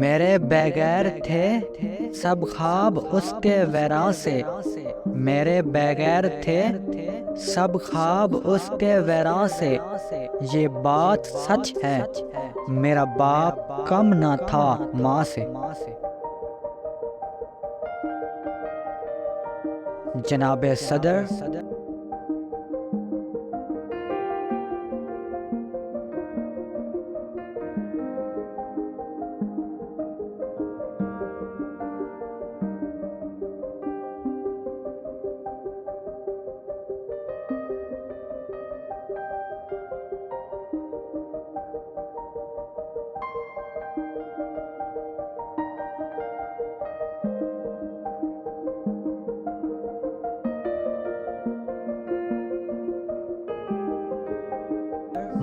میرے بغیر تھے سب خواب اس کے ویراں سے، میرے بغیر تھے سب خواب اس کے ویراں سے، یہ بات سچ ہے میرا باپ کم نہ تھا ماں سے۔ جناب صدر،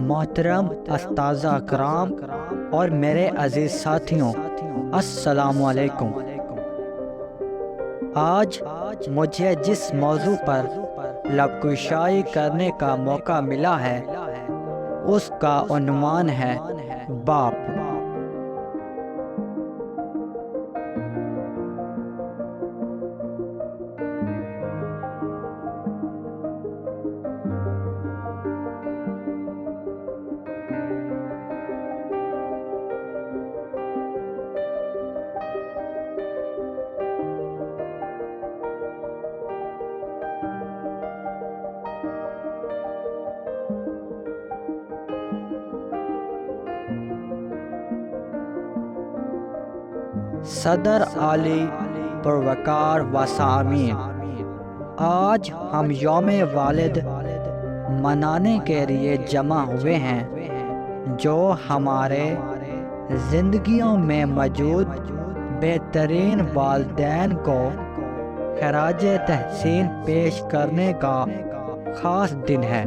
محترم اساتذہ کرام اور میرے عزیز ساتھیوں، السلام علیکم۔ آج مجھے جس موضوع پر لب کشائی کرنے کا موقع ملا ہے اس کا عنوان ہے باپ۔ صدر عالی پروقار و سامعین، آج ہم یوم والد منانے کے لیے جمع ہوئے ہیں، جو ہمارے زندگیوں میں موجود بہترین والدین کو خراج تحسین پیش کرنے کا خاص دن ہے۔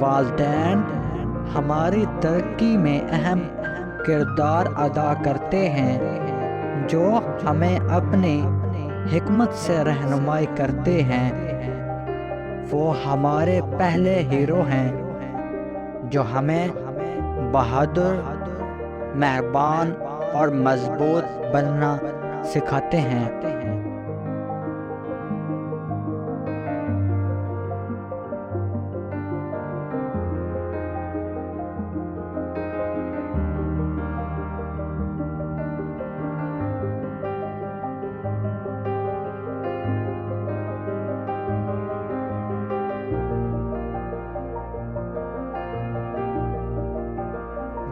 والدین ہماری ترقی میں اہم کردار ادا کرتے ہیں، جو ہمیں اپنی حکمت سے رہنمائی کرتے ہیں۔ وہ ہمارے پہلے ہیرو ہیں جو ہمیں بہادر، مہربان اور مضبوط بننا سکھاتے ہیں۔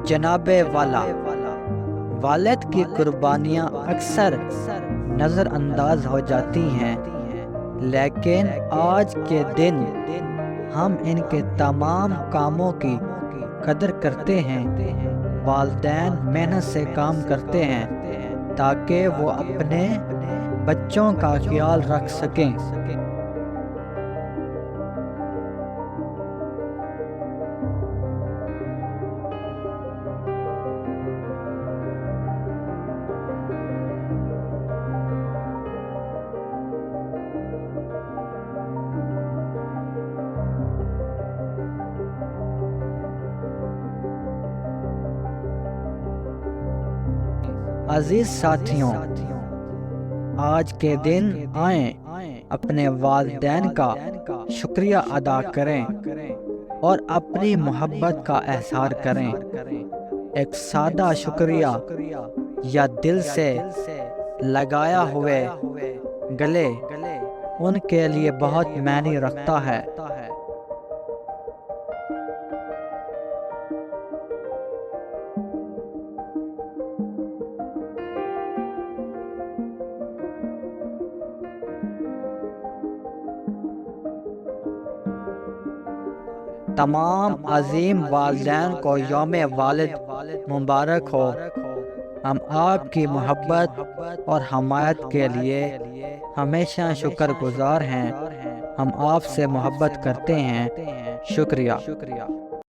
جناب والا، والد کی قربانیاں اکثر نظر انداز ہو جاتی ہیں، لیکن آج کے دن ہم ان کے تمام کاموں کی قدر کرتے ہیں۔ والدین محنت سے کام کرتے ہیں تاکہ وہ اپنے بچوں کا خیال رکھ سکیں۔ عزیز ساتھیوں، آج کے دن آئیں اپنے والدین کا شکریہ ادا کریں اور اپنی محبت کا اظہار کریں۔ ایک سادہ شکریہ یا دل سے لگایا ہوئے گلے ان کے لیے بہت معنی رکھتا ہے۔ تمام عظیم والدین کو یوم والد مبارک ہو۔ ہم آپ کی محبت اور حمایت کے لیے ہمیشہ شکر گزار ہیں۔ ہم آپ سے محبت کرتے ہیں۔ شکریہ۔